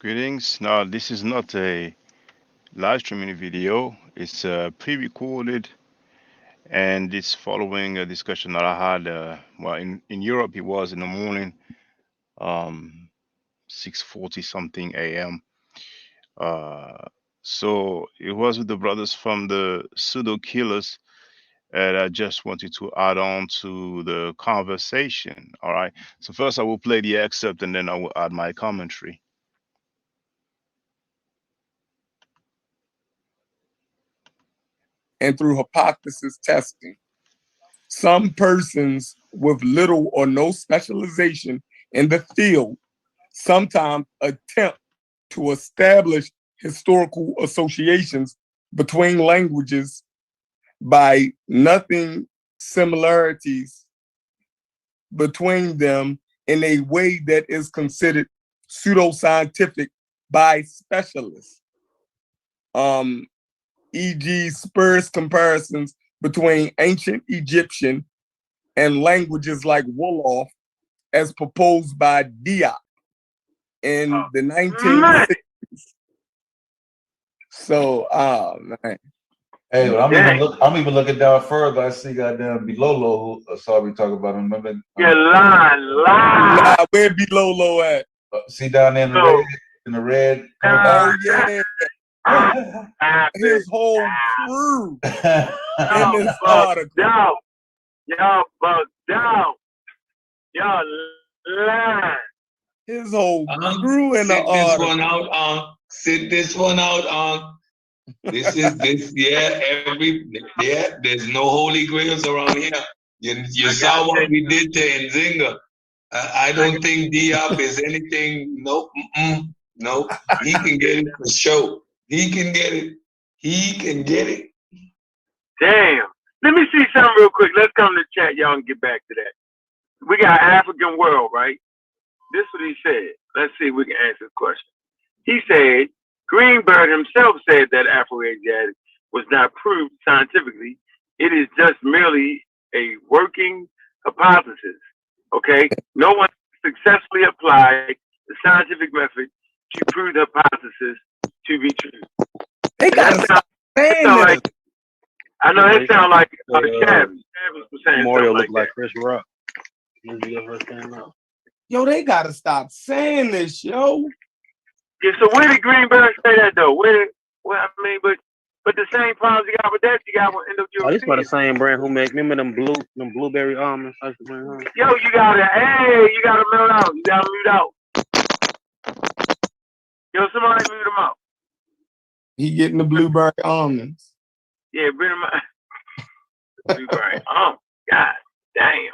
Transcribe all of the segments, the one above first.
Greetings. Now, this is not a live streaming video. It's pre-recorded, and it's following a discussion that I had. Well, in Europe, it was in the morning, 6:40 something a.m. Uh, so it was with the brothers from the Pseudo Killers, and I just wanted to add on to the conversation. All right. So first, I will play the excerpt, and then I will add my commentary. And through hypothesis testing. Some persons with little or no specialization in the field sometimes attempt to establish historical associations between languages by nothing similarities between them in a way that is considered pseudoscientific by specialists. E.g., spurious comparisons between ancient Egyptian and languages like Wolof as proposed by Diop in the 1960s. So, man. Hey, but I'm even looking down further. I see goddamn Bilolo who saw me talk about him. Remember? You're lying. Nah, where Bilolo at? See down there in the red. Oh yeah. His whole crew in this article. Y'all bugged out. Y'all lying. His whole crew in the article. Sit this one out. This is this. There's no holy grails around here. You saw what we did to Nzinga. I don't think Diop is anything. Nope. Nope. He can get it for sure. He can get it. Damn. Let me see something real quick. Let's come to chat, y'all, and get back to that. We got African world, right? This is what he said. Let's see if we can answer the question. He said, Greenberg himself said that Afroasiatic was not proved scientifically. It is just merely a working hypothesis. Okay? No one successfully applied the scientific method to prove the hypothesis to be true. They gotta stop saying that. I know it sounds like Travis was saying Mario something looked like that. Chris Rock. Yo, they gotta stop saying this, yo. Yeah, so where did Greenberg say that though? But the same problems you got with that, you got with NWO. Oh, this by the same brand who make, remember them blueberry almonds? Yo, you gotta melt out. You gotta mute out. Yo, somebody mute him out. He getting the blueberry almonds. Yeah, bring him out. Blueberry. Oh, God damn.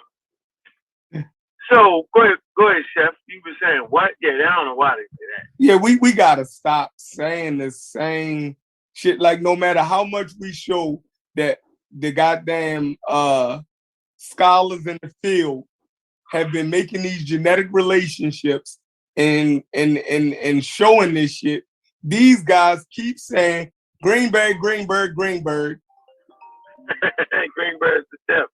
So go ahead, Chef. You were saying what? Yeah, I don't know why they say that. Yeah, we gotta stop saying the same shit. Like no matter how much we show that the goddamn scholars in the field have been making these genetic relationships and showing this shit, these guys keep saying Greenberg. Greenberg's the step.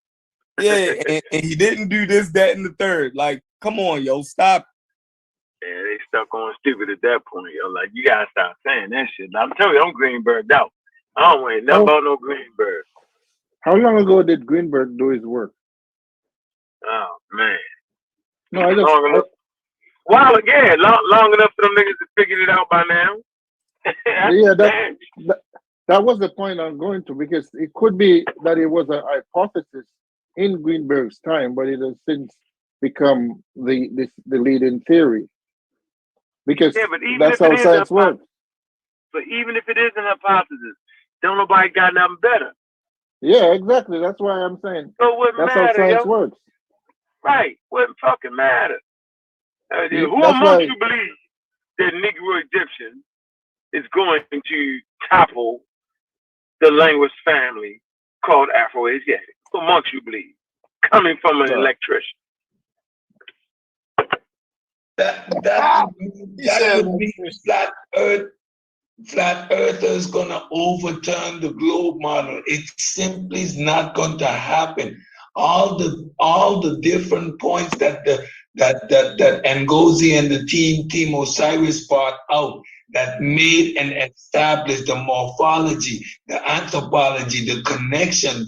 Yeah, and he didn't do this, that, and the third. Like, come on, yo, stop. Yeah, they stuck on stupid at that point, yo. Like, you gotta stop saying that shit. I'm telling you, I'm Greenberg'd out. I don't want nothing about no Greenberg. How long ago did Greenberg do his work? Oh man. No, I just long enough for them niggas to figure it out by now. Yeah, that was the point I'm going to, because it could be that it was a hypothesis in Greenberg's time, but it has since become the leading theory. Because that's how science works. But even if it is an hypothesis, don't nobody got nothing better. Yeah, exactly. That's why I'm saying. So what that's matter, how science works. Right. Wouldn't fucking matter. Who amongst you believe that Negro Egyptian is going to topple the language family called Afroasiatic? Who amongst you believe? Coming from an electrician. That would be flat earthers gonna overturn the globe model. It simply is not going to happen. All the different points that that Ngozi and the team Osiris part out, that made and established the morphology, the anthropology, the connection,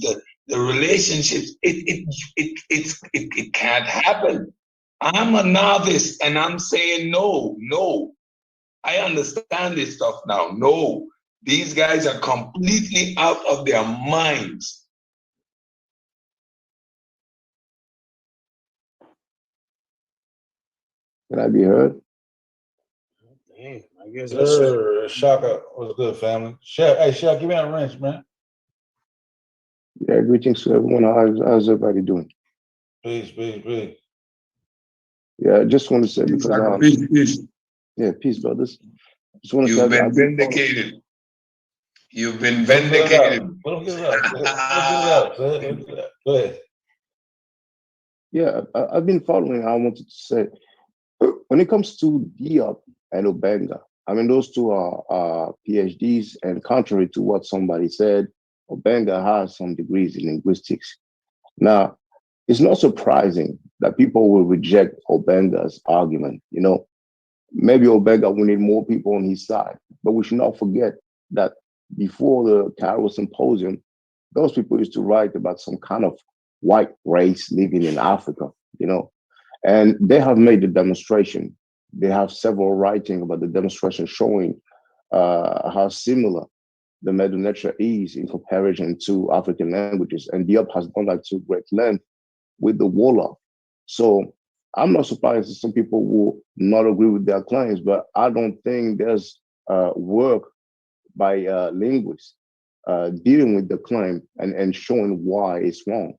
the relationships. It can't happen. I'm a novice and I'm saying no. I understand this stuff now. No, these guys are completely out of their minds. Can I be heard? Damn, I guess Shaka, what's good, family? Hey, Shaka, give me that wrench, man. Yeah, greetings to everyone. How's everybody doing? Peace. Yeah, I just want to say because Peace. Yeah, peace, brothers. Just want to You've say been vindicated. You've been vindicated. Let him get it out. Go ahead. Yeah, I've been following. I wanted to say, when it comes to Diop and Obenga, I mean, those two are PhDs, and contrary to what somebody said, Obenga has some degrees in linguistics. Now, it's not surprising that people will reject Obenga's argument. You know, maybe Obenga will need more people on his side, but we should not forget that before the Cairo Symposium, those people used to write about some kind of white race living in Africa, you know, and they have made the demonstration. They have several writing about the demonstration showing how similar the Medu nature is in comparison to African languages. And Diop has gone like to great length with the Wolof. So I'm not surprised that some people will not agree with their claims, but I don't think there's work by linguists dealing with the claim and showing why it's wrong.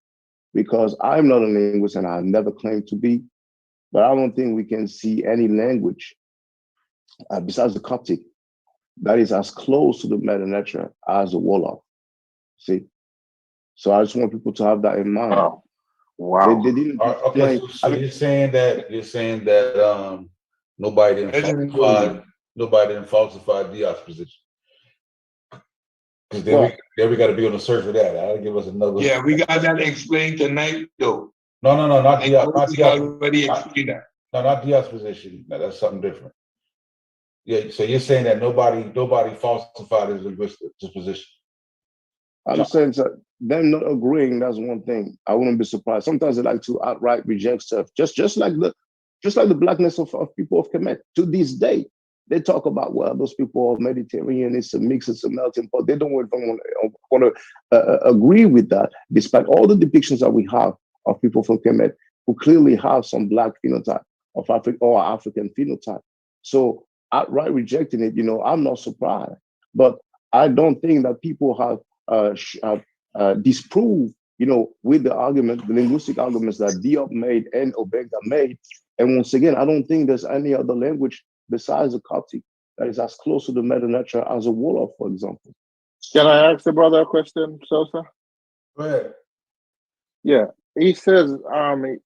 Because I'm not a linguist and I never claimed to be, but I don't think we can see any language besides the Coptic that is as close to the Meta Nature as the Wolof. See? So I just want people to have that in mind. Wow. They didn't Okay, so you're saying that nobody didn't falsify Diop's position. Because then we got to be on the search for that. That'll give us another. Yeah, we got that explained tonight, though. No, not Diop. Already explained that. No, not Diop's position. No, that's something different. Yeah, so you're saying that nobody falsified his linguistic position. I'm saying that them not agreeing, that's one thing. I wouldn't be surprised. Sometimes they like to outright reject stuff. Just like the blackness of people of Kemet. To this day, they talk about, well, those people are Mediterranean, it's a mix, it's a melting pot. They don't want to agree with that, despite all the depictions that we have of people from Kemet who clearly have some black phenotype of Africa or African phenotype. So outright rejecting it, I'm not surprised. But I don't think that people have disprove, with the argument, the linguistic arguments that Diop made and Obenga made. And once again, I don't think there's any other language besides the Coptic that is as close to the Meta Nature as a Wolof, for example. Can I ask the brother a question, Sosa? Go ahead. Yeah, he says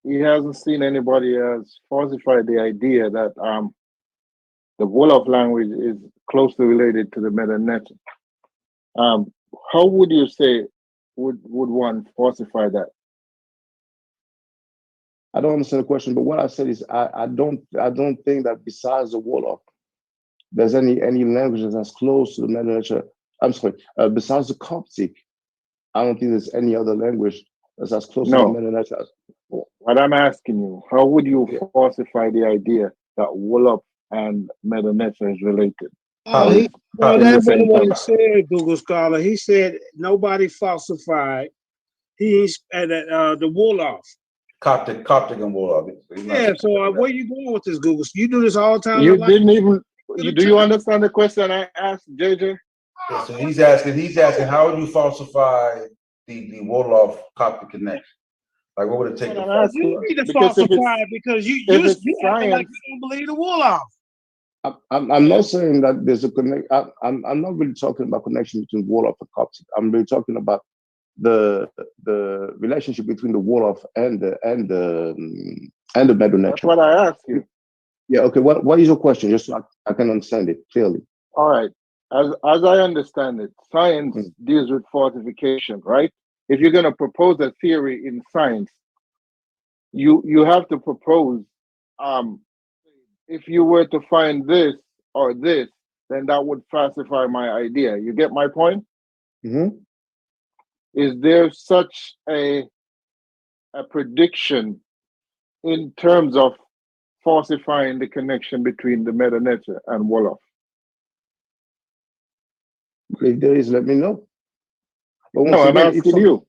he hasn't seen anybody else falsify the idea that the Wolof language is closely related to the Meta Nature. How would you say would one falsify that? I don't understand the question, but what I said is I don't think that besides the Wolof, there's any language that's close to the Meta Nature. I'm sorry, besides the Coptic, I don't think there's any other language that's as close to the Meta Nature. What I'm asking you, how would you falsify the idea that Wolof and Meta Nature is related? That wasn't what he said, Google Scholar. He said nobody falsified. He's at the Wolof. Coptic and Wolof. Yeah, so where you going with this, Google? You do this all the time. You didn't even. Do you understand the question I asked, JJ? Yeah, so he's asking how would you falsify the Wolof Coptic connection? Like, what would it take? You need to falsify it because you acting like you don't believe the Wolof. I'm not saying that there's a connection. I'm not really talking about connection between Wolof and Coptic. I'm really talking about the relationship between the Wolof and the Medu Nature. That's what I asked you. Yeah. Okay. What is your question? Just so I can understand it clearly. All right. As I understand it, science deals with falsification, right? If you're going to propose a theory in science, you have to propose if you were to find this or this, then that would falsify my idea. You get my point? Mm-hmm. Is there such a prediction in terms of falsifying the connection between the meta nature and Wolof? If there is, let me know. But No, I'm asking you.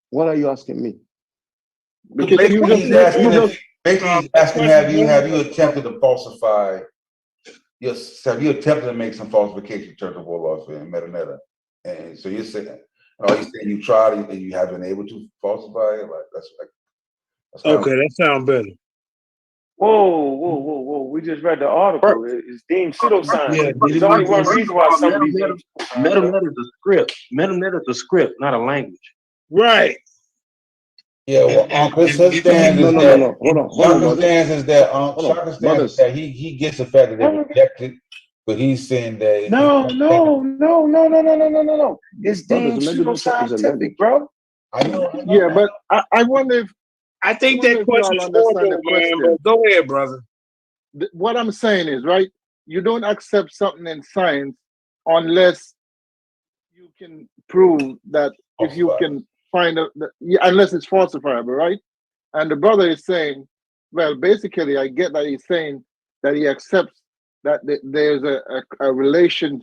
What are you asking me? Because basically, he's asking, have you attempted to falsify? Yes, have you attempted to make some falsification in terms of Wolof and Metaneta? And so you're saying, are you saying you tried and you haven't been able to falsify it? Like that's okay, that sounds better. Whoa. We just read the article. It's deemed pseudoscience. Yeah, There's only one reason why some of these things. Metanet is a script. Metanet is a script, not a language. Right. Yeah, well, his stand is that. Hold on, stance is that. Shaka's stance is that he gets the fact that they rejected, but he's saying that. No. It's deemed pseudoscientific, bro. I know. Yeah, but I wonder if. I think that question's horrible, man. But go ahead, brother. What I'm saying is, right, you don't accept something in science unless you can prove that if you can find out, unless it's falsifiable, right? And the brother is saying, well, basically, I get that he's saying that he accepts that there's a relation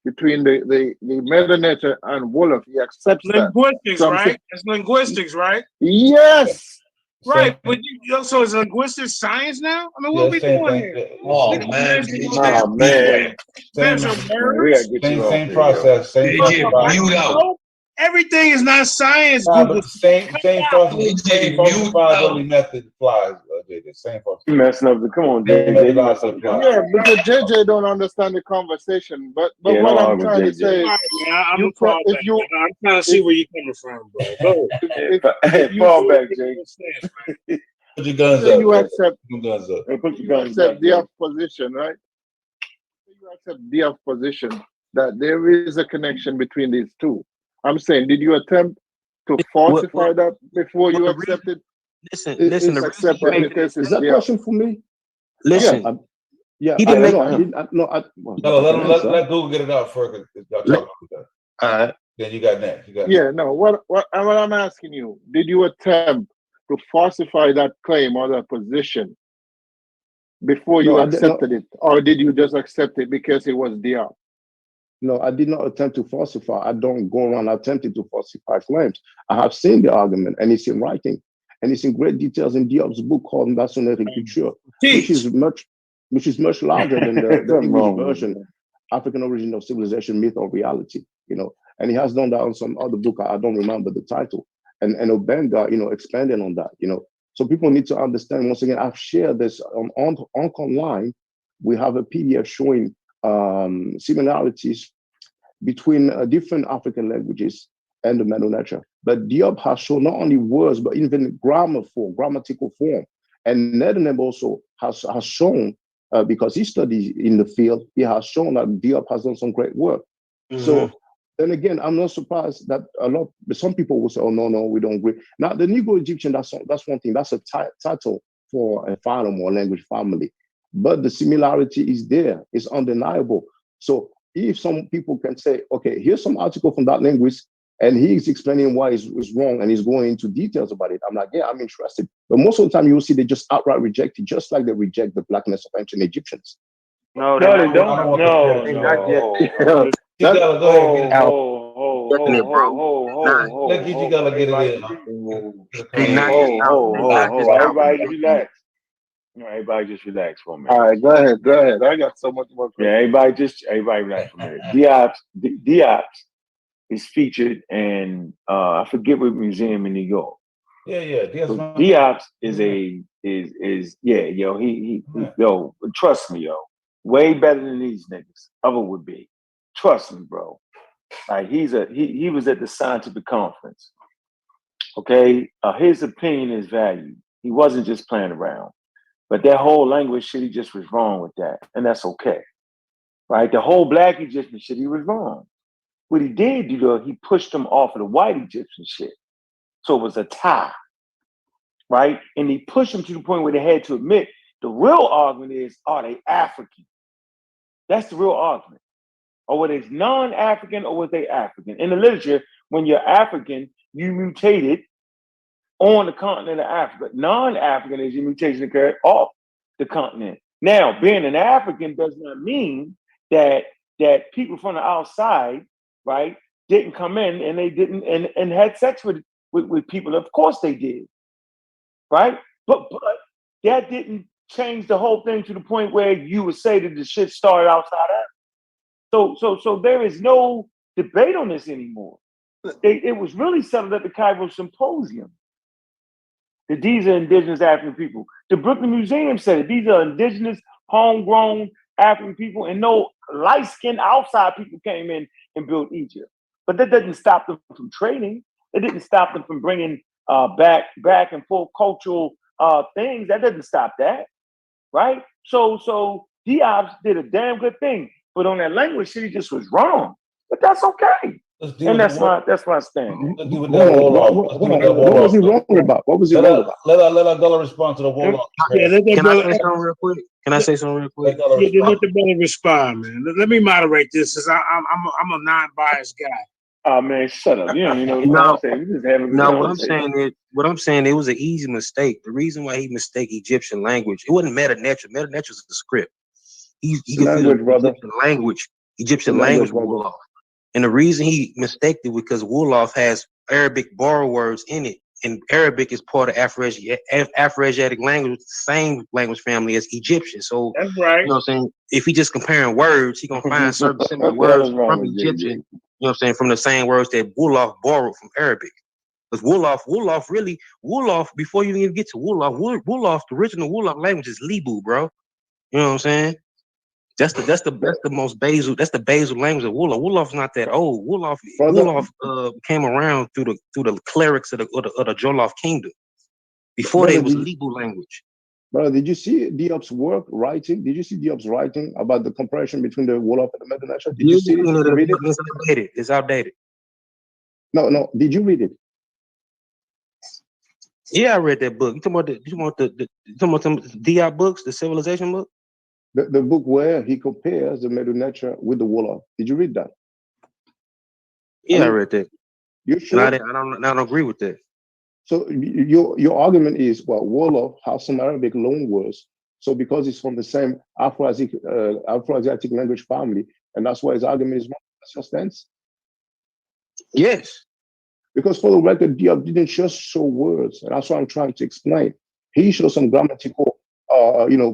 between the meta nature and Wolof. He accepts linguistics, that. right? It's linguistics, right? Yes. Right, but so is linguistics science now? I mean, what are we doing here? Oh man, same process. Mute out. Everything is not science. But the same falsifiability method applies. JJ, same falsifiability. Messing up. Come on, JJ. Yeah, because JJ don't understand the conversation. But what I'm trying to say, I'm trying to see where you're coming from, bro. Go ahead. Fall back, Jay. Put your guns up. You accept. Put your guns up. Diop's position, right? You accept Diop's position that there is a connection between these two. I'm saying, did you attempt to falsify that before you accepted? Listen. Is that question for me? Listen. Yeah, he didn't let Google get it out first. Then you got next. What I'm asking you, did you attempt to falsify that claim or that position before you accepted it, or did you just accept it because it was Diop? No, I did not attempt to falsify. I don't go around attempting to falsify claims. I have seen the argument, and it's in writing, and it's in great details in Diop's book called Masonnerie Culture, which is much larger than the English version, African Origin of Civilization, Myth or Reality. And he has done that on some other book. I don't remember the title. And Obenga, expanded on that. So people need to understand. Once again, I've shared this online. We have a PDF showing similarities between different African languages and the Medu nature. But Diop has shown not only words, but even grammatical form. And Nedeneb also has shown, because he studies in the field, he has shown that Diop has done some great work. Mm-hmm. So then again, I'm not surprised that some people will say, oh, no, we don't agree. Now, the Negro Egyptian, that's one thing. That's a title for a phylum or language family. But the similarity is there. It's undeniable. So if some people can say, okay, here's some article from that linguist, and he's explaining why it's wrong, and he's going into details about it, I'm like, yeah, I'm interested. But most of the time, you'll see they just outright reject it, just like they reject the blackness of ancient Egyptians. No, they don't. No, not yet. Everybody relax. Everybody just relax for a minute. All right, go ahead. I got so much more questions. Yeah, everybody relax for a minute. Diop is featured in I forget what museum in New York. Yeah. Diop is trust me, way better than these niggas ever would be. Trust me, bro. Like he was at the scientific conference. Okay, his opinion is valued. He wasn't just playing around. But that whole language shit, he just was wrong with that. And that's okay. Right? The whole black Egyptian shit, he was wrong. What he did do, though, he pushed him off of the white Egyptian shit. So it was a tie. right? And they pushed them to the point where they had to admit the real argument is, are they African? That's the real argument. Or were they non-African or was they African? In the literature, when you're African, you mutated on the continent of Africa. Non-African is your mutation occurred off the continent. Now, being an African does not mean that people from the outside, right, didn't come in and they didn't and had sex with people. Of course they did, right? But that didn't change the whole thing to the point where you would say that the shit started outside Africa. So there is no debate on this anymore. It was really settled at the Cairo Symposium that these are indigenous African people. The Brooklyn Museum said it. These are indigenous, homegrown African people, and no light-skinned outside people came in and built Egypt. But that doesn't stop them from trading. It didn't stop them from bringing back and forth cultural things. That doesn't stop that, right? So Diop did a damn good thing, but on that language shit, he just was wrong. But that's okay. And that's my stand. Let's deal with that Wolof. What was he wrong about? What was he wrong about? Let our Gullah respond to the Wolof. Yeah, Can I say something real quick? Let the brother respond, man. Let me moderate this, because I'm a non-biased guy. Oh man, shut up! You don't even know what I'm saying. We just having a conversation. What I'm saying, it was an easy mistake. The reason why he mistake Egyptian language, it wasn't Meta Nature. Meta Nature is the script. He language, brother. Egyptian language with Wolof. And the reason he mistaken it because Wolof has Arabic borrow words in it, and Arabic is part of Afro-Asiatic language, the same language family as Egyptian. So that's right. You know what I'm saying? If he just comparing words, he gonna find certain similar words from Egyptian. You know what I'm saying? From the same words that Wolof borrowed from Arabic. Because Wolof, before you even get to Wolof, the original Wolof language is Libu, bro. You know what I'm saying? That's the most basal. That's the basal language of Wolof. Wolof's not that old. Wolof came around through the clerics of the Jollof kingdom. Before they was Libu language. Brother, did you see Diop's writing? Did you see Diop's writing about the comparison between the Wolof and the Medu Nature? Did you see it? Did you read it? It's outdated. No. Did you read it? Yeah, I read that book. You talking about the Diop books, the civilization book? The book where he compares the Medu Nature with the Wolof. Did you read that? Yeah, I read that. You sure? And I don't agree with that. So your argument is, well, Wolof has some Arabic loan words. So because it's from the same Afro-Asiatic language family, and that's why his argument is wrong. That's your stance? Yes. Because for the record, Diop didn't just show words, and that's what I'm trying to explain. He showed some grammatical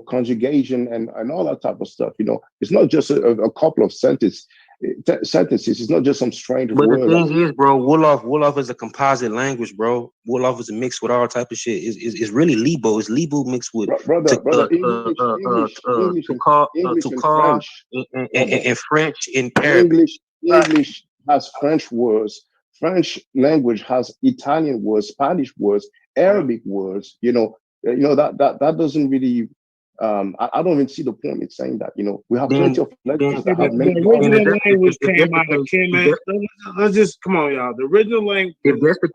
conjugation and all that type of stuff. It's not just a couple of sentences. It's not just some strange But word. the thing is, bro, Wolof is a composite language, bro. Wolof is a mix with all type of shit. It's really Libo. It's Libo mixed with French and Arabic. English has French words. French language has Italian words, Spanish words, Arabic words. That doesn't really. I don't even see the point in saying that. We have plenty of languages that have many. The original language came out of Kemet. Let's just come on, y'all. The original language. If that's the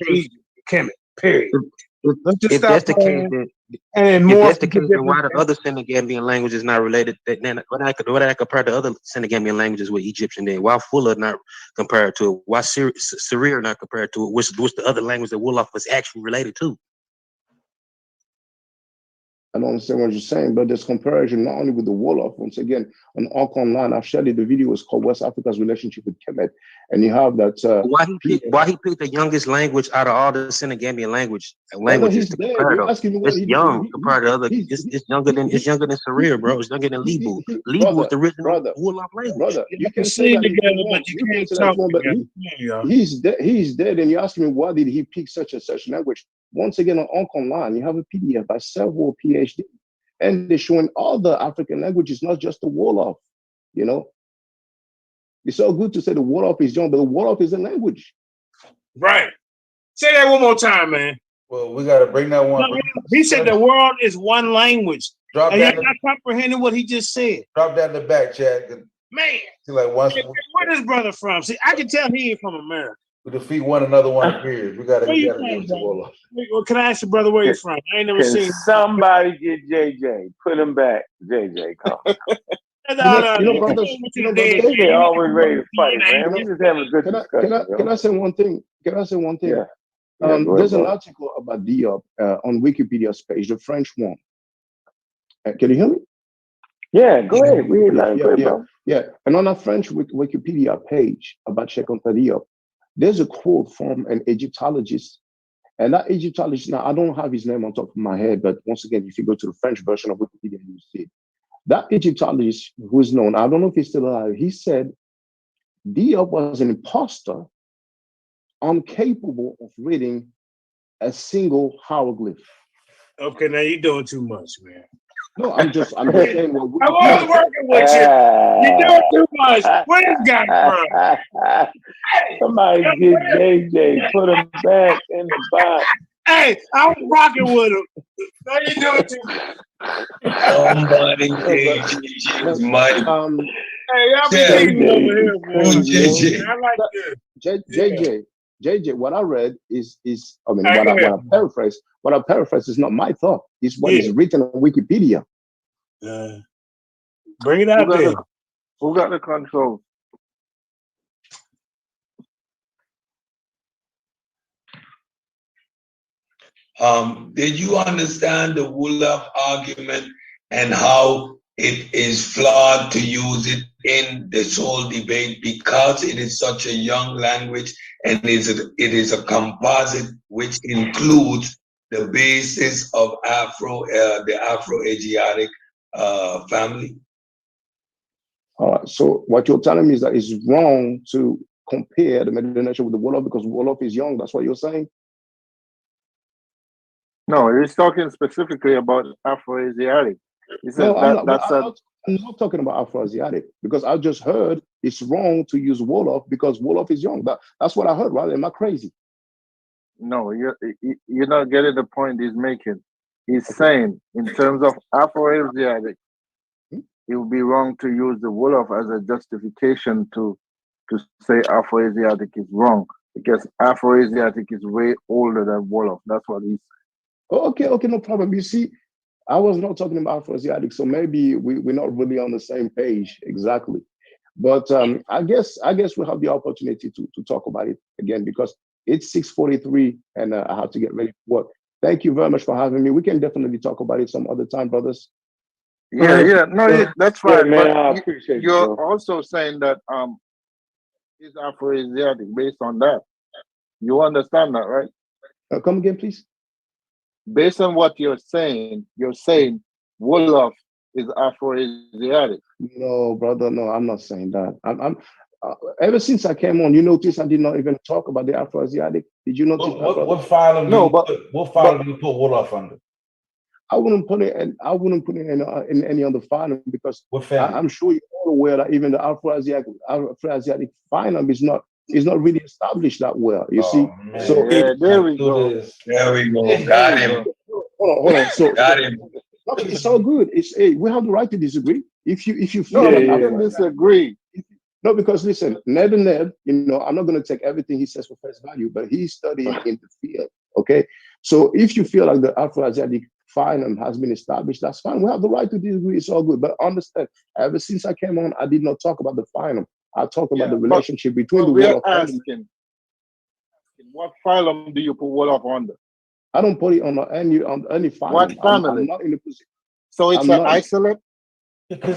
case, Kemet. Period. If that's the case, then why the other Senegambian language is not related? What I compare the other Senegambian languages with Egyptian? Then why Fula not compared to it? Why Syria not compared to it? What's the other language that Wolof was actually related to? I don't understand what you're saying, but there's comparison not only with the Wolof. Once again, on Arc Online, I've shared it. The video is called West Africa's Relationship with Kemet. And you have that. Why he picked the youngest language out of all the Senegambian languages to compare them? It's young compared to other. It's younger than Syria, bro. It's younger than Libu. Libu was the original Wolof language. Brother, you can say that together, but you can't talk together. He's dead, and you ask me why did he pick such and such language? Once again, on Arc Online, you have a PDF by several PhD, and they're showing all the African languages, not just the Wolof. It's so good to say the Wolof is young, but the Wolof is a language. Right. Say that one more time, man. Well, we got to bring that one. He said the world is one language. And you're not comprehending what he just said. Drop that in the back, Chad. Man. Like once. Where this brother from? See, I can tell he ain't from America. We defeat one another, one appears. We gotta Where you give from, it to brother? Wolof. Well, can I ask you, brother, where you from? I ain't never Can seen. somebody get JJ? Put him back. JJ, come. brothers, JJ always ready to fight, man. We just having a good discussion. Can I say one thing? Can I say one thing? Yeah. Yeah, go there's ahead, an article about Diop on Wikipedia's page, the French one. Can you hear me? Yeah, go ahead. We ain't lying, bro. Yeah. And on a French Wikipedia page about Cheikh Anta Diop, there's a quote from an Egyptologist. And that Egyptologist, now I don't have his name on top of my head, but once again, if you go to the French version of Wikipedia, you see it. That Egyptologist who is known, I don't know if he's still alive, he said Diop was an imposter, incapable of reading a single hieroglyph. Okay, now you're doing too much, man. No, I'm just saying what I was working with you. You're doing too much. Where's this guy from? Somebody get JJ, put him back in the box. Hey, I was rocking with him. Now you doing too much. Somebody JJ is mighty. Hey, y'all be thinking over here, man. JJ. I like this. JJ, what I read is I mean, what I paraphrase is not my thought. It's what is written on Wikipedia. Bring it out there. Who got the control? Did you understand the Wolof argument and how it is flawed to use it in this whole debate because it is such a young language and it is a composite which includes the basis of the Afro-Asiatic family? All right. So what you're telling me is that it's wrong to compare the Medu nation with the Wolof because Wolof is young. That's what you're saying? No, he's talking specifically about Afro-Asiatic. He says No, I'm not talking about Afro-Asiatic because I just heard it's wrong to use Wolof because Wolof is young. That's what I heard, right? Am I crazy? No, you're not getting the point he's making. He's saying in terms of Afro-Asiatic, it would be wrong to use the Wolof as a justification to say Afro-Asiatic is wrong because Afro-Asiatic is way older than Wolof. That's what he's saying. Okay, no problem. You see, I was not talking about Afro-Asiatic, so maybe we're not really on the same page exactly. But I guess we'll have the opportunity to talk about it again because it's 6:43 and I have to get ready for work. Thank you very much for having me. We can definitely talk about it some other time, brothers. Yeah, no, that's fine. man, but I appreciate you're also saying that it's Afro-Asiatic based on that. You understand that, right? Come again, please. Based on what you're saying Wolof is Afro-Asiatic. No, brother, no, I'm not saying that. I'm ever since I came on, you notice I did not even talk about the Afro-Asiatic. Did you notice? What phylum? What phylum do you put Wolof under? I wouldn't put it in any other phylum because I'm sure you're all aware that even the Afro-Asiatic phylum is not really established that well. You see, man. So there we go. There we go. Got him. Hold on. So got him. It's all good. We have the right to disagree. If you feel you can disagree. No, because listen, Ned, I'm not going to take everything he says for face value, but he's studying in the field. Okay, so if you feel like the Afro-Asiatic phylum has been established, that's fine. We have the right to disagree. It's all good. But understand, ever since I came on, I did not talk about the phylum. I talked about the relationship between the Wolof asking, what phylum do you put Wolof under? I don't put it on any phylum. What family? I'm not in a position. So it's an isolate?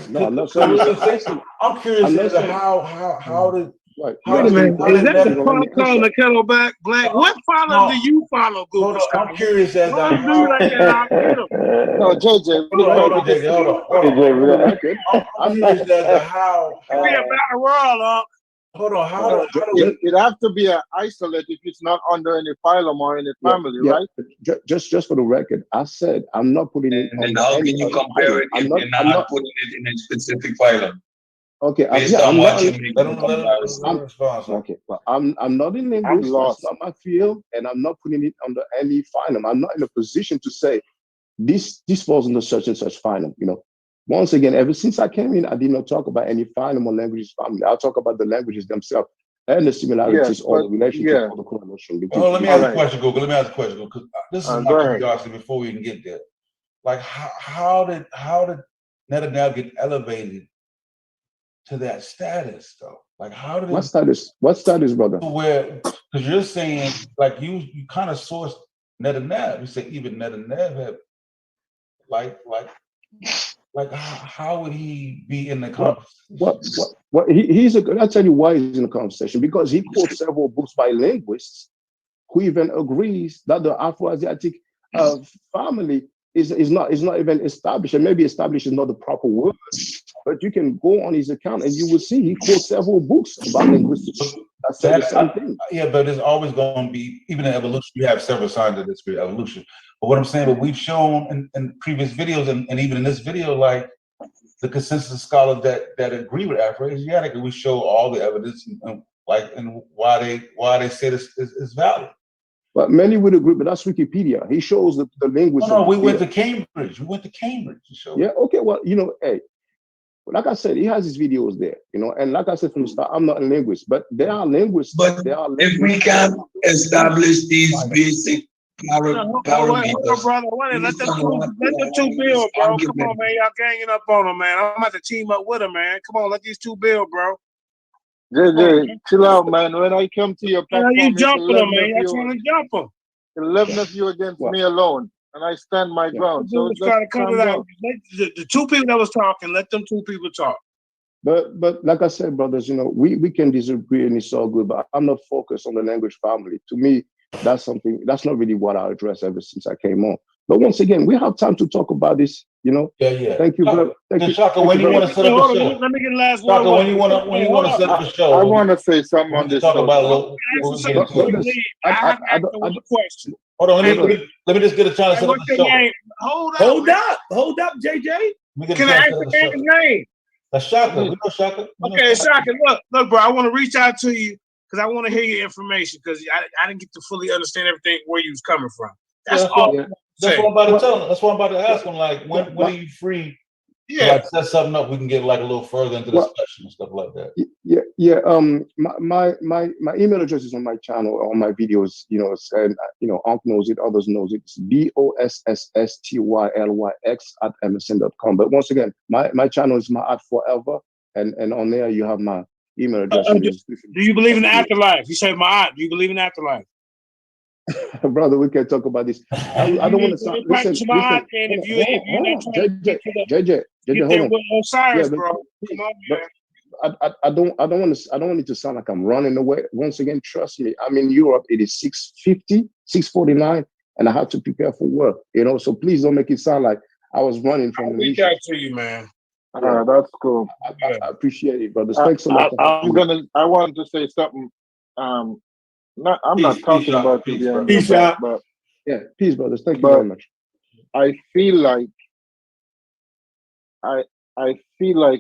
No, I'm not saying it's I'm curious as to how did. Wait a minute, is that the pot calling the kettle black? What phylum do you follow, Google? I'm curious as to how. No, JJ. Hold on. I'm curious as to how. Be a battle royal, Hold on, how it have to be an isolate if it's not under any phylum or any family, right? Just for the record, I said I'm not putting it. And how can you compare it if you're not putting it in a specific phylum? Okay, based on what you make okay, but I'm not in linguistics. That's not my field, and I'm not putting it under any phylum. I'm not in a position to say this falls under such and such phylum. Once again, ever since I came in, I did not talk about any phylum or languages family. I'll talk about the languages themselves. and the similarities or the relationship yeah. or the correlation between. Well, let me All ask a right. question, Google. Let me ask a question, Google, because this is my Go ahead. curiosity before we even get there. Like, how did Netanyahu get elevated to that status, though? Like, how did What status? What status, brother? where? Because you're saying, like, you kind of sourced Netanyahu. You say even Netanyahu had, like, how would he be in the conversation? He's I'll tell you why he's in the conversation, because he quotes several books by linguists who even agrees that the Afro-Asiatic family is not even established, and maybe established is not the proper word, but you can go on his account and you will see he quotes several books about linguistics that say the same thing. Yeah, but there's always going to be, even in evolution, you have several signs of this evolution. But what I'm saying, but we've shown in previous videos and even in this video, like the consensus of scholars that agree with Afro-Asiatic, and we show all the evidence and why they say this is valid. But many would agree, but that's Wikipedia. He shows the linguists. No, we went to Cambridge. We went to Cambridge to show. Yeah, okay, well, hey, like I said, he has his videos there, and like I said from the start, I'm not a linguist, but there are linguists. But if we can establish these basic parameters, brother, let them two build, bro. Come on, man, y'all ganging up on them, man. I'm about to team up with them, man. Come on, let these two build, bro. JJ, chill out, man. When I come to your platform, you jumping them, man. You're trying to jump them. 11 of you against me alone, and I stand my ground. So just calm down. The two people that was talking, let them two people talk. But like I said, brothers, we can disagree and it's all good, but I'm not focused on the language family. To me, that's not really what I address ever since I came on. But once again, we have time to talk about this, Yeah. Thank you, brother. Thank you. Shaka, when you want to set up a show? Let me get the last Shaka, word. when you want to set up a show? I want to say something on this. Talk about a little. I have one question. Hold on, let me just get a chance to set up a show. Hold up, JJ. Can I ask the man's name? That's Shaka. We know Shaka. Okay, Shaka. Look, bro. I want to reach out to you because I want to hear your information because I didn't get to fully understand everything where you was coming from. That's all. That's what I'm about to tell him. That's what I'm about to ask him. Like, when are you free? Yeah. To set something up, we can get like a little further into discussion and stuff like that. Yeah. My email address is on my channel, on my videos. And Unc knows it, others knows it. It's bossstylyx@msn.com. But once again, my channel is Maat Forever, and on there you have my email address. Do you believe in the afterlife? You said Maat. Do you believe in afterlife? Brother, we can talk about this. I don't want to sound. Listen. JJ, hold on. Osiris, bro. Come on, man. I don't want it to sound like I'm running away. Once again, trust me. I'm in Europe. It is 6:50, 6:49, and I have to prepare for work. So please don't make it sound like I was running from the reach out to you, man. That's cool. I appreciate it, brothers. Thanks so much. I wanted to say something. I'm not talking about you behind your back, but yeah, peace, brothers. Thank you very much. I feel like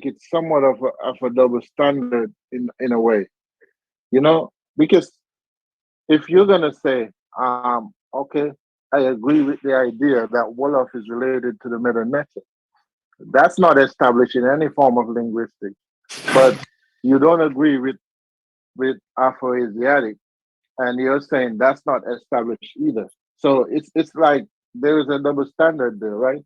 it's somewhat of a double standard in a way, because if you're gonna say, okay, I agree with the idea that Wolof is related to the Meta, that's not established in any form of linguistics, but you don't agree with Afro-Asiatic. And you're saying that's not established either. So it's like there is a double standard there, right?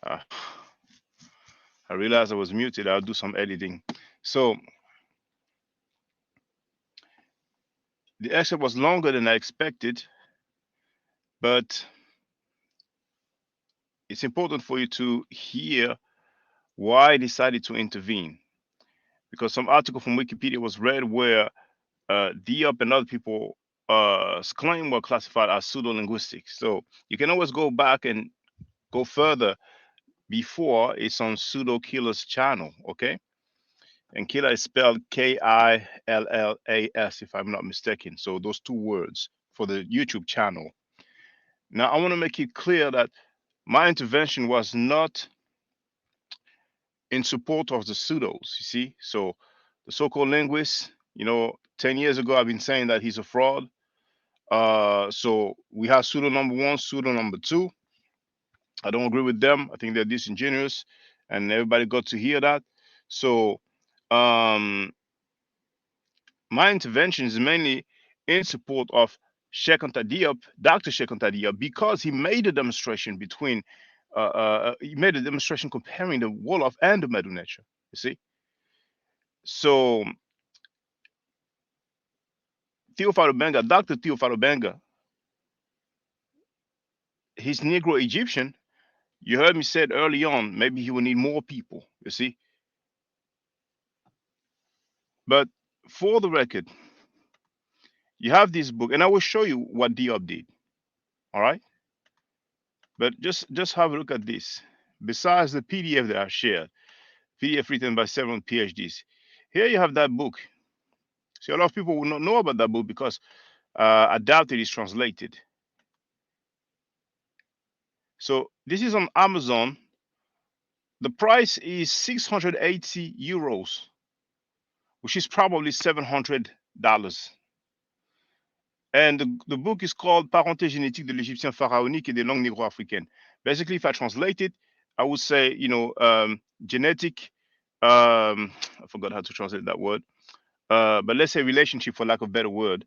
Uh, I realized I was muted. I'll do some editing. So the excerpt was longer than I expected, but it's important for you to hear why I decided to intervene. Because some article from Wikipedia was read where Diop and other people claim were classified as pseudo-linguistic. So you can always go back and go further before it's on Pseudo Killer's channel, okay? And Killer is spelled Killas, if I'm not mistaken. So those two words for the YouTube channel. Now I want to make it clear that my intervention was not in support of the pseudos, you see? So the so-called linguists, 10 years ago, I've been saying that he's a fraud. So we have pseudo number one, pseudo number two. I don't agree with them. I think they're disingenuous, and everybody got to hear that. So um, my intervention is mainly in support of Cheikh Anta Diop, Dr. Cheikh Anta Diop, because he made a demonstration he made a demonstration comparing the Wolof and the Medu nature. You see, so Theophilo Benga, Dr. Theophilo Benga, he's Negro Egyptian. You heard me said early on, maybe he will need more people. You see, but for the record, you have this book, and I will show you what Diop did. All right, but just have a look at this. Besides the PDF that I shared, PDF written by several PhDs, here you have that book. See, a lot of people will not know about that book because I doubt it is translated. So this is on Amazon. The price is 680 euros, which is probably $700. And the book is called Parenté génétique de l'Égyptien pharaonique et des langues négro-africaines. Basically, if I translate it, I would say, genetic, I forgot how to translate that word, but let's say relationship for lack of a better word,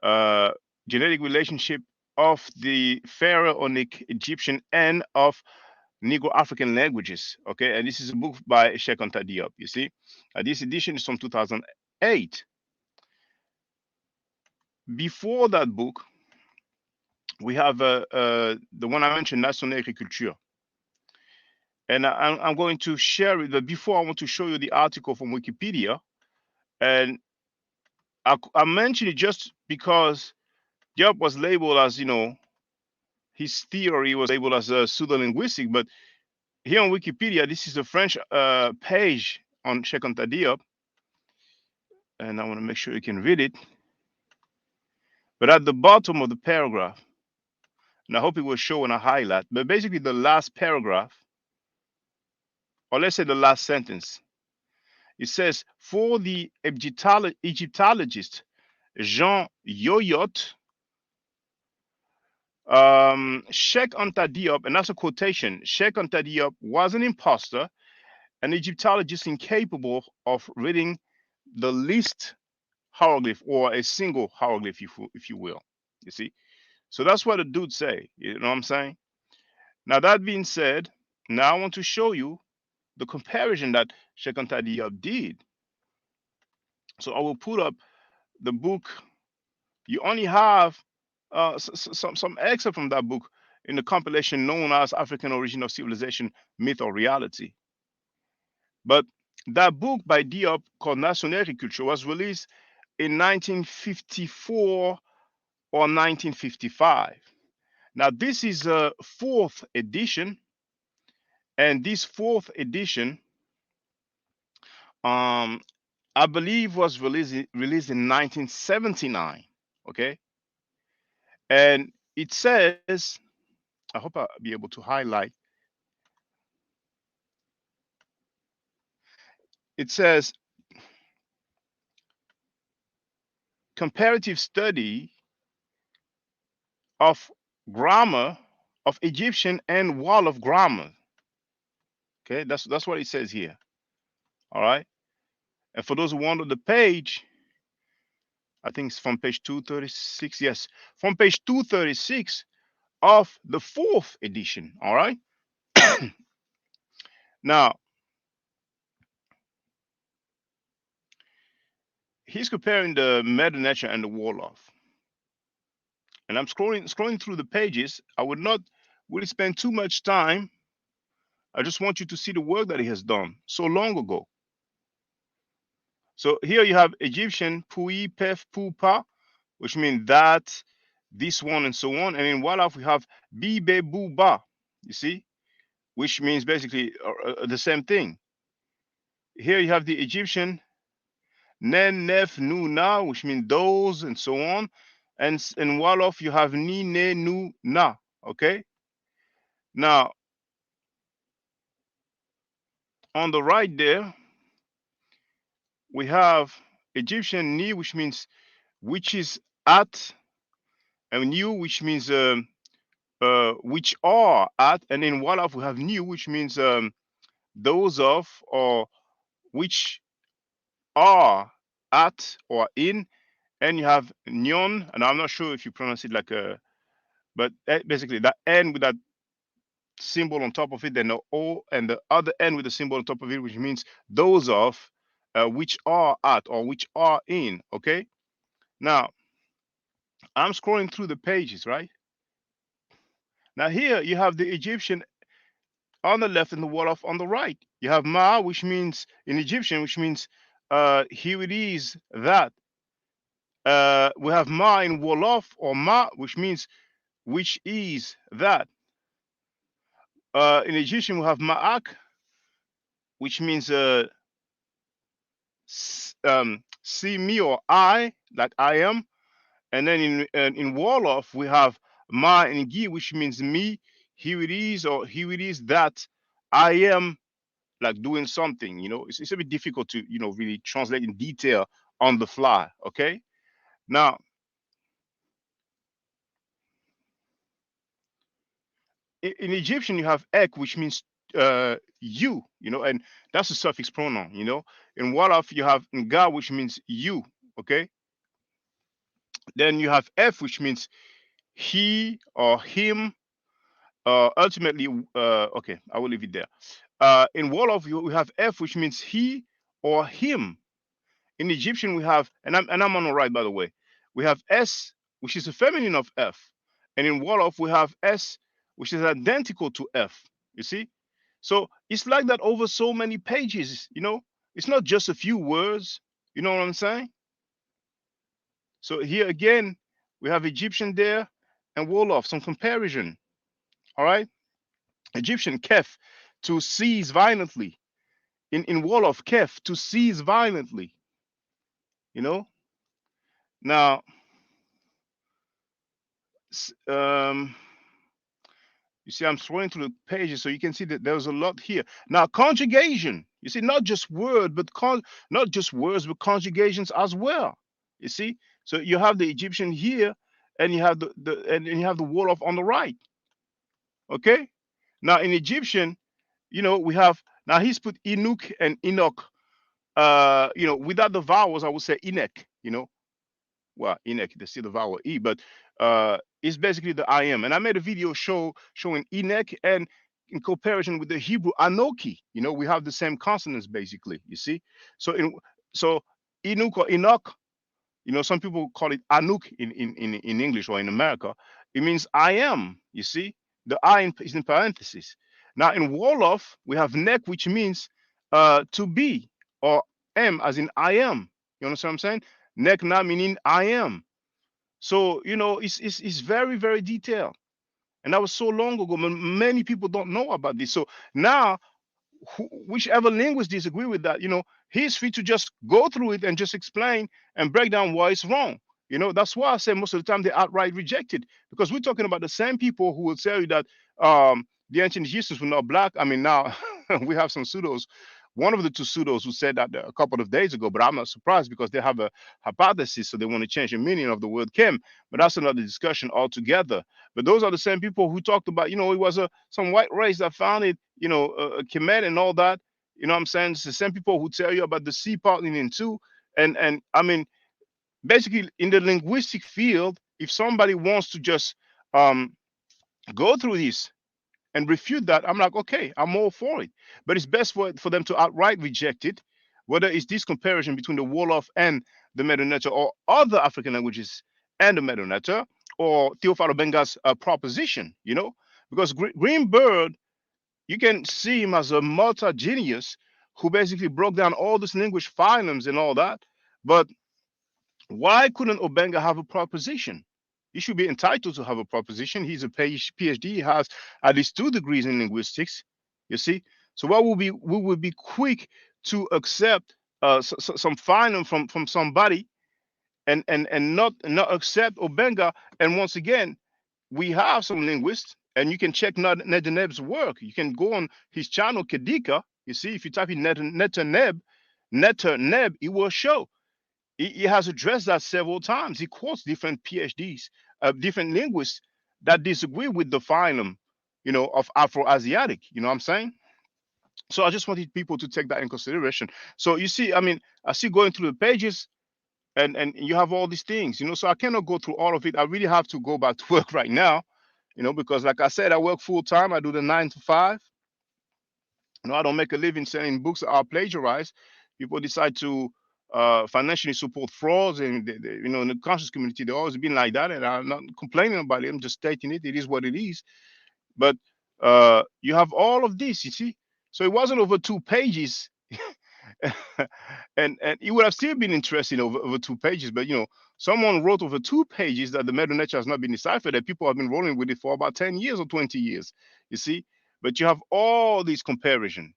uh, genetic relationship of the pharaonic Egyptian and of Negro African languages. Okay, and this is a book by Cheikh Anta Diop. You see, this edition is from 2008. Before that book, we have the one I mentioned, Nation Agriculture. And I'm going to share it, but before I want to show you the article from Wikipedia. And I mention it just because Diop was labeled as, his theory was labeled as pseudo-linguistic, but here on Wikipedia, this is a French page on Cheikh Anta Diop, and I want to make sure you can read it. But at the bottom of the paragraph, and I hope it will show in a highlight, but basically the last paragraph, or let's say the last sentence, it says, for the Egyptologist Jean Yoyot, Cheikh Anta Diop, and that's a quotation, Cheikh Anta Diop was an imposter, an Egyptologist incapable of reading the least hieroglyph or a single hieroglyph, if you will. You see? So that's what the dude say. You know what I'm saying? Now, that being said, now I want to show you the comparison that Cheikh Anta Diop did. So I will put up the book. You only have some excerpt from that book in the compilation known as African Origin of Civilization, Myth or Reality. But that book by Diop called Nation Agriculture was released in 1954 or 1955. Now, this is a fourth edition, and this fourth edition, I believe, was released in 1979. Okay, and it says, I hope I'll be able to highlight. It says comparative study of grammar of Egyptian and Wolof grammar. Okay, that's what it says here. All right. And for those who want the page, I think it's from page 236. Yes, from page 236 of the fourth edition. All right. Now, he's comparing the Medu nature and the Wolof. And I'm scrolling through the pages. I would not really spend too much time. I just want you to see the work that he has done so long ago. So here you have Egyptian Pui Pef Pu Pa, which means that, this one, and so on. And in Wolof we have Bibe Bu Ba, you see, which means basically the same thing. Here you have the Egyptian Nen Nef Nu Na, which means those, and so on. And in Wolof you have Ni Ne Nu Na. Okay. Now on the right there we have Egyptian Ni, which means which is at, and New, which means which are at, and in Wolof we have new, which means those of, or which are at or in, and you have nyon, and I'm not sure if you pronounce it like a, but basically that n with that symbol on top of it, then the o, and the other n with the symbol on top of it, which means those of, which are at or which are in. Okay. Now I'm scrolling through the pages, right? Now here you have the Egyptian on the left and the Wolof on the right. You have Ma, which means in Egyptian, which means here it is that. We have Ma in Wolof, or Ma, which means which is that. In Egyptian, we have Ma'ak, which means see me, or I, like I am. And then in Wolof, we have Ma and Gi, which means me, here it is, or here it is that I am, like doing something. It's a bit difficult to really translate in detail on the fly. Okay. Now in Egyptian you have ek, which means you, and that's a suffix pronoun. In Wolof you have nga, which means you. Okay. Then you have f, which means he or him. Ultimately, okay, I will leave it there. In Wolof we have f, which means he or him. In Egyptian we have, and I'm on the right, by the way, we have s, which is a feminine of f, and in Wolof we have s, which is identical to f. You see, so it's like that over so many pages. It's not just a few words. You know what I'm saying? So here again we have Egyptian there and Wolof, some comparison. All right, Egyptian kef, to seize violently. In Wolof, kef, to seize violently. You know. Now, you see, I'm scrolling through the pages, so you can see that there's a lot here. Now, conjugation. You see, not just word, but not just words, but conjugations as well. You see, so you have the Egyptian here, and you have and you have the Wolof on the right. Okay. Now in Egyptian, we have, now he's put Inuk and Enoch. Without the vowels, I would say Inek. Well, Enoch, there's still the vowel E, but it's basically the I am. And I made a video showing Enoch, and in comparison with the Hebrew Anoki, we have the same consonants basically, you see. So Inuk or Enoch, some people call it Anuk in English or in America. It means I am, you see. The I is in parentheses. Now in Wolof, we have Nek, which means to be, or am as in I am. You understand what I'm saying? Nek na meaning I am. So it's very, very detailed, and that was so long ago. Many people don't know about this. So now, whichever linguist disagree with that, he's free to just go through it and just explain and break down why it's wrong. That's why I say most of the time they outright reject it, because we're talking about the same people who will tell you that the ancient Egyptians were not black. I mean, now we have some pseudos. One of the two pseudos who said that a couple of days ago, but I'm not surprised because they have a hypothesis, so they want to change the meaning of the word Kim. But that's another discussion altogether. But those are the same people who talked about, it was some white race that found it, Kemet and all that. You know what I'm saying? It's the same people who tell you about the sea parting in two. And I mean, basically in the linguistic field, if somebody wants to just go through this and refute that, I'm like, okay, I'm all for it. But it's best for them to outright reject it, whether it's this comparison between the Wolof and the Medu or other African languages and the Medu or Theophilo Benga's proposition, because Greenberg, you can see him as a multi-genius who basically broke down all these language phylums and all that. But why couldn't Obenga have a proposition? He should be entitled to have a proposition. He's a PhD. He has at least 2 degrees in linguistics. You see, so what we would be quick to accept some phylum from somebody and not accept Obenga. And once again, we have some linguists, and you can check Netaneb's work. You can go on his channel Kedika. You see, if you type in Netaneb, it will show. He has addressed that several times. He quotes different PhDs, different linguists that disagree with the phylum, of Afro-Asiatic. You know what I'm saying? So I just wanted people to take that in consideration. So you see, I mean, I see going through the pages, and you have all these things, so I cannot go through all of it. I really have to go back to work right now, because like I said, I work full time. I do the 9 to 5. I don't make a living selling books that are plagiarized. People decide to financially support frauds, and in the conscious community, they've always been like that, and I'm not complaining about it. I'm just stating it. It is what it is. But you have all of this, you see. So it wasn't over 2 pages, and it would have still been interesting over 2 pages. But someone wrote over 2 pages that the Medu has not been deciphered, and people have been rolling with it for about 10 years or 20 years. You see, but you have all these comparison.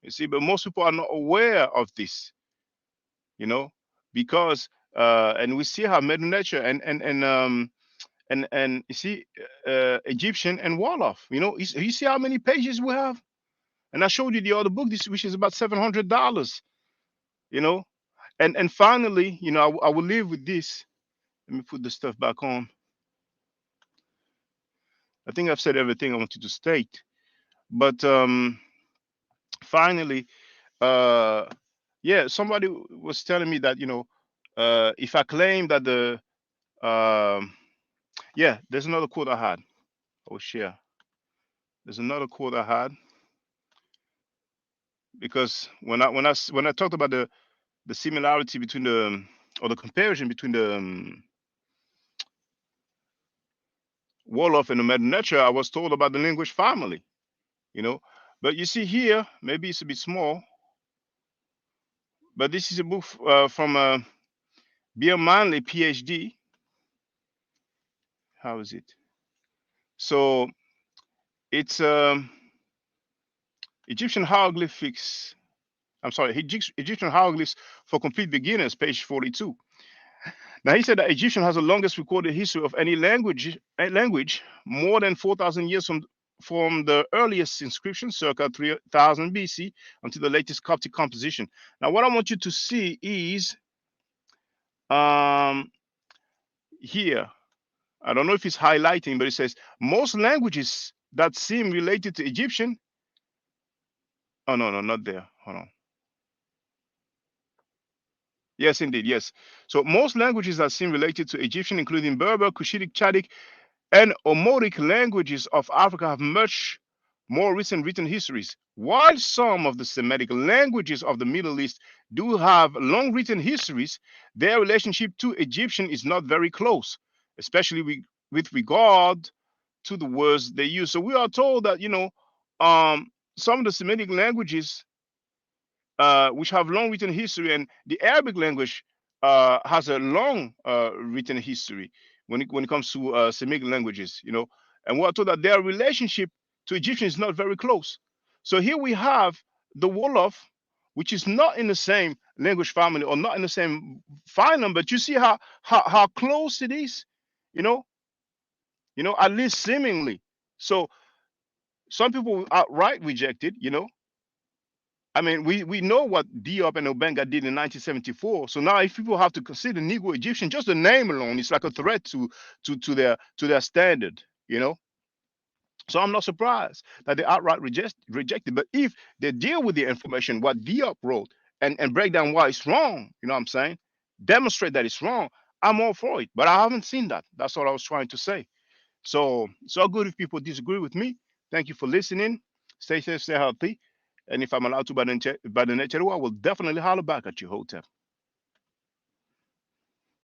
You see, but most people are not aware of this. Because and we see how Medu and you see Egyptian and Wolof. You see how many pages we have. And I showed you the other book, which is about $700. And finally, I will leave with this. Let me put the stuff back on. I think I've said everything I wanted to state. But finally, yeah, somebody was telling me that if I claim that yeah, there's another quote I had. Oh, share. There's another quote I had, because when I talked about the similarity between or the comparison between the Wolof and the Medu, I was told about the language family. But you see here, maybe it's a bit small, but this is a book from Bill Manley, PhD. How is it? So it's Egyptian hieroglyphics. I'm sorry, Egyptian hieroglyphs for complete beginners, page 42. Now he said that Egyptian has the longest recorded history of any language, more than 4,000 years from the earliest inscription, circa 3000 BC, until the latest Coptic composition. Now, what I want you to see is here. I don't know if it's highlighting, but it says most languages that seem related to Egyptian. Oh, no, not there. Hold on. Yes, indeed. Yes. So most languages that seem related to Egyptian, including Berber, Cushitic, Chadic, and Omotic languages of Africa, have much more recent written histories. While some of the Semitic languages of the Middle East do have long written histories, their relationship to Egyptian is not very close, especially with regard to the words they use. So we are told that some of the Semitic languages which have long written history, and the Arabic language has a long written history when it comes to Semitic languages, and we're told that their relationship to Egyptian is not very close. So here we have the Wolof, which is not in the same language family or not in the same phylum, but you see how close it is, at least seemingly. So some people outright reject it, I mean, we know what Diop and Obenga did in 1974. So now, if people have to consider Negro Egyptian, just the name alone is like a threat to their standard, So I'm not surprised that they outright rejected. But if they deal with the information, what Diop wrote, and break down why it's wrong, what I'm saying, demonstrate that it's wrong, I'm all for it. But I haven't seen that. That's what I was trying to say. So it's all good if people disagree with me. Thank you for listening. Stay safe, stay healthy. And if I'm allowed to by the next channel, I will definitely holler back at you, Hotel.